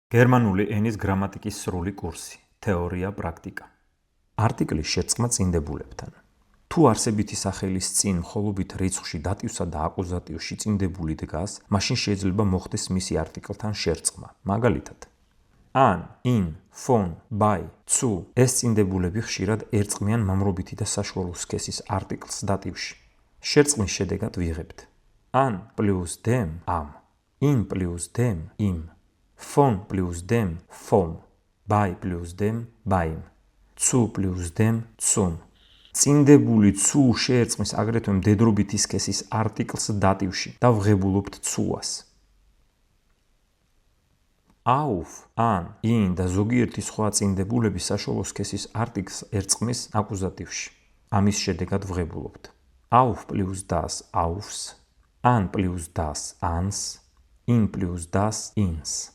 გერმანული ენის გრამატიკის სრული კურსი. თეორია, პრაქტიკა. არტიკლის შერწყმა წინდებულებთან. თუ არსებითი სახელის წინ მხოლობით რიცხვში დატივსა და აკუზატივში წინდებული დგას, მაშინ შეიძლება მოხდეს მისი არტიკლთან შერწყმა. მაგალითად, an, in, von, bei, zu ეს წინდებულები ხშირად ერწყმიან მამრობითი და საშუალო სქესის არტიკლს დატივში. შერწყმის შედეგად ვიღებთ an plus dem am, in plus dem im, von plus dem vom, bei plus dem beim, zu plus dem zum. წინდებული zu შეერწყმის აგრეთვე მდედრობითი სქესის არტიკლს დატივში და ვღებულობთ zu-ას. auf, an, in და ზოგიერთი სხვა წინდებულები საშუალო სქესის არტიკლს ერწყმის აკუზატივში. ამის შედეგად ვღებულობთ auf plus das aufs, an plus das ans, in plus das ins.